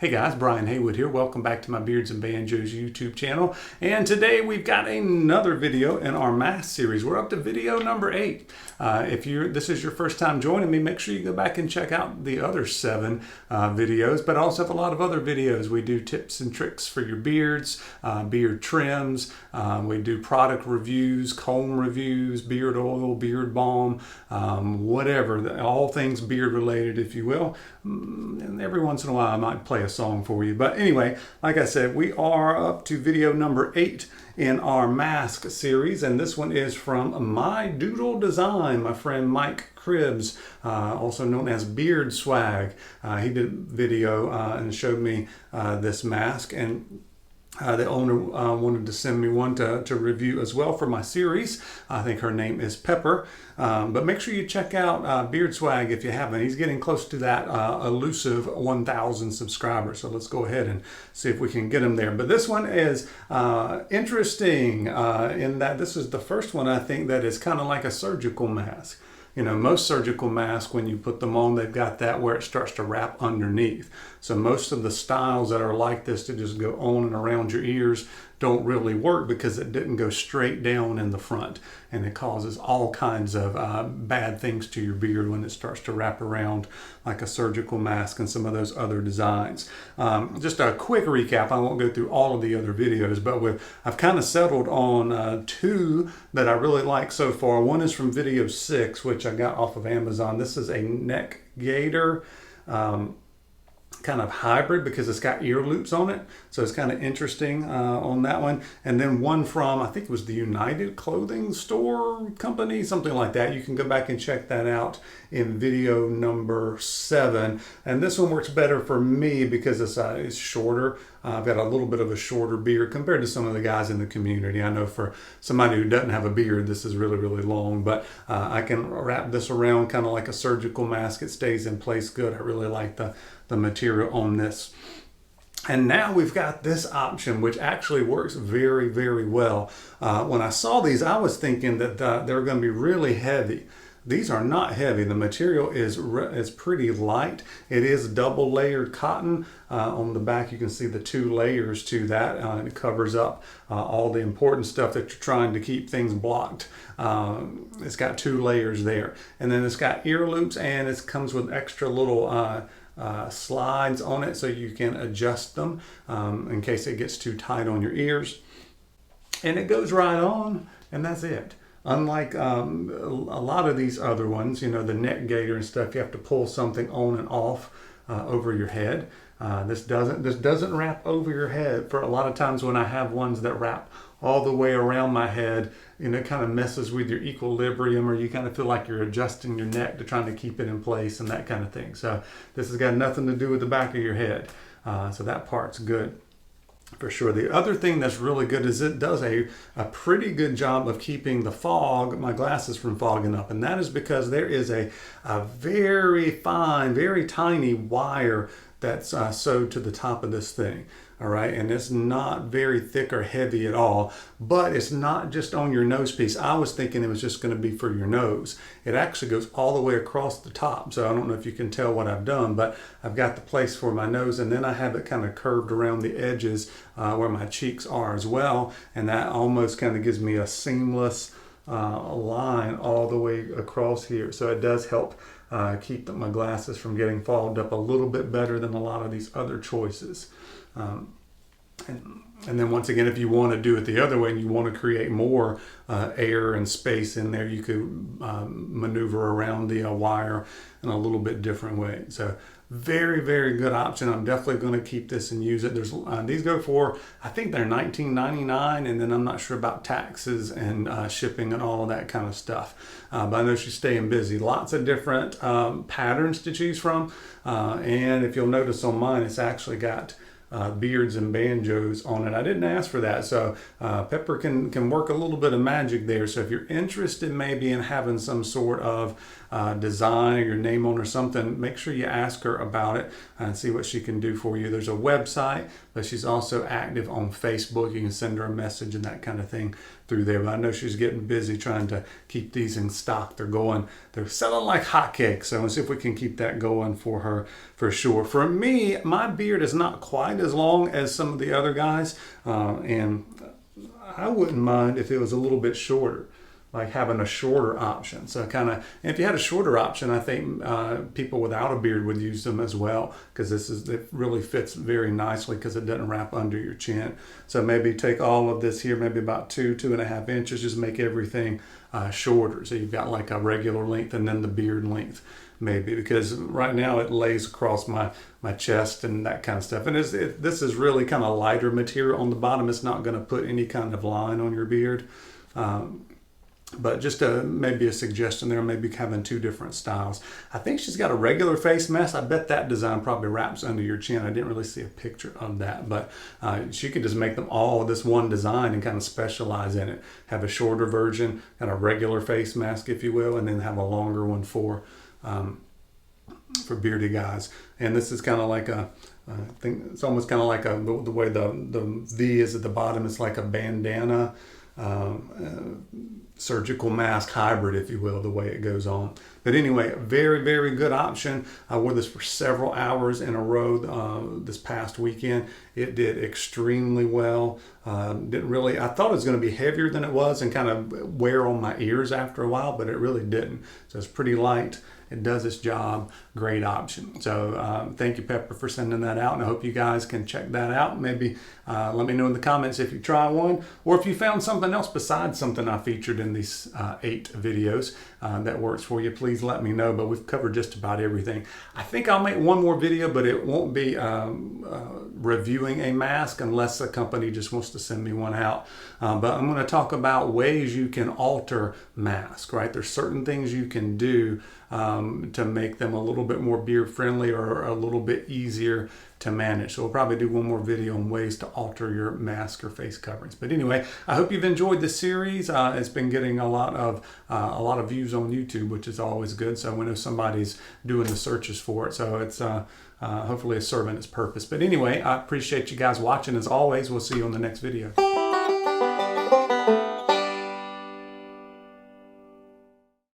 Hey guys, Brian Haywood here. Welcome back to my Beards and Banjos YouTube channel. And today we've got another video in our mask series. We're up to video number 8. If this is your first time joining me, make sure you go back and check out the other 7 videos, but I also have a lot of other videos. We do tips and tricks for your beards, beard trims, we do product reviews, comb reviews, beard oil, beard balm, whatever, all things beard related, if you will. And every once in a while I might play a song for you. But anyway, like I said, we are up to video number 8 in our mask series, and this one is from My Doodle Design, my friend Mike Cribbs, also known as Beard Swag. He did a video and showed me this mask, and the owner wanted to send me one to review as well for my series. I think her name is Pepper. But make sure you check out Beard Swag if you haven't. He's getting close to that elusive 1,000 subscribers. So let's go ahead and see if we can get him there. But this one is interesting in that this is the first one, I think, that is kind of like a surgical mask. You know, most surgical masks, when you put them on, they've got that where it starts to wrap underneath. So most of the styles that are like this to just go on and around your ears don't really work because it didn't go straight down in the front. And it causes all kinds of bad things to your beard when it starts to wrap around like a surgical mask and some of those other designs. Just a quick recap, I won't go through all of the other videos, but I've kind of settled on 2 that I really like so far. One is from video 6, which I got off of Amazon. This is a neck gaiter. Kind of hybrid because it's got ear loops on it, so it's kind of interesting on that one. And then one from, I think it was the United Clothing Store Company, something like that. You can go back and check that out in video number 7. And this one works better for me because it's shorter. I've got a little bit of a shorter beard compared to some of the guys in the community. I know for somebody who doesn't have a beard, this is really, really long, but I can wrap this around kind of like a surgical mask. It stays in place good. I really like the material on this. And now we've got this option, which actually works very, very well. When I saw these, I was thinking that they were going to be really heavy. These are not heavy. The material is pretty light. It is double layered cotton. On the back you can see the 2 layers to that. It covers up all the important stuff that you're trying to keep things blocked. It's got 2 layers there. And then it's got ear loops, and it comes with extra little slides on it so you can adjust them in case it gets too tight on your ears. And it goes right on, and that's it. Unlike a lot of these other ones, you know, the neck gaiter and stuff, you have to pull something on and off over your head. This doesn't wrap over your head. For a lot of times when I have ones that wrap all the way around my head, you know, it kind of messes with your equilibrium, or you kind of feel like you're adjusting your neck to trying to keep it in place and that kind of thing. So this has got nothing to do with the back of your head. So that part's good for sure. The other thing that's really good is it does a pretty good job of keeping the fog, my glasses, from fogging up. And that is because there is a very fine, very tiny wire that's sewed to the top of this thing. All right, and it's not very thick or heavy at all, but it's not just on your nose piece. I was thinking it was just going to be for your nose. It actually goes all the way across the top. So I don't know if you can tell what I've done, but I've got the place for my nose, and then I have it kind of curved around the edges where my cheeks are as well. And that almost kind of gives me a seamless line all the way across here. So it does help keep my glasses from getting fogged up a little bit better than a lot of these other choices. And then once again, if you want to do it the other way and you want to create more air and space in there, you could maneuver around the wire in a little bit different way. So very, very good option. I'm definitely going to keep this and use it. There's these go for, I think they're $19.99, and then I'm not sure about taxes and shipping and all of that kind of stuff. But I know she's staying busy. Lots of different patterns to choose from. And if you'll notice on mine, it's actually got beards and banjos on it. I didn't ask for that, so Pepper can work a little bit of magic there. So if you're interested maybe in having some sort of design or your name on or something, make sure you ask her about it and see what she can do for you. There's a website, but she's also active on Facebook. You can send her a message and that kind of thing through there. But I know she's getting busy trying to keep these in stock. They're selling like hotcakes. So let's see if we can keep that going for her for sure. For me, my beard is not quite as long as some of the other guys, and I wouldn't mind if it was a little bit shorter, like having a shorter option. So if you had a shorter option, I think people without a beard would use them as well, because it really fits very nicely because it doesn't wrap under your chin. So maybe take all of this here, maybe about 2.5 inches, just make everything shorter. So you've got like a regular length and then the beard length maybe, because right now it lays across my chest and that kind of stuff. And this is really kind of lighter material on the bottom. It's not going to put any kind of line on your beard. But just maybe a suggestion there, maybe having 2 different styles. I think she's got a regular face mask. I bet that design probably wraps under your chin. I didn't really see a picture of that, but she could just make them all this one design and kind of specialize in it. Have a shorter version and a regular face mask, if you will, and then have a longer one for bearded guys. And this is kind of like I think it's almost kind of like the way the V is at the bottom. It's like a bandana. Surgical mask hybrid, if you will, the way it goes on. But anyway, very, very good option. I wore this for several hours in a row this past weekend. It did extremely well. I thought it was going to be heavier than it was and kind of wear on my ears after a while, but it really didn't. So it's pretty light. It does its job. Great option. So thank you, Pepper, for sending that out, and I hope you guys can check that out. Maybe let me know in the comments if you try one, or if you found something else besides something I featured in these 8 videos that works for you. Please let me know. But we've covered just about everything. I think I'll make one more video, but it won't be reviewing a mask unless a company just wants to send me one out. But I'm going to talk about ways you can alter masks, right? There's certain things you can do to make them a little bit more beard friendly or a little bit easier to manage. So we'll probably do one more video on ways to alter your mask or face coverings. But anyway, I hope you've enjoyed this series. It's been getting a lot of views on YouTube, which is always good. So we know somebody's doing the searches for it. So it's hopefully it's serving its purpose. But anyway, I appreciate you guys watching. As always, we'll see you on the next video.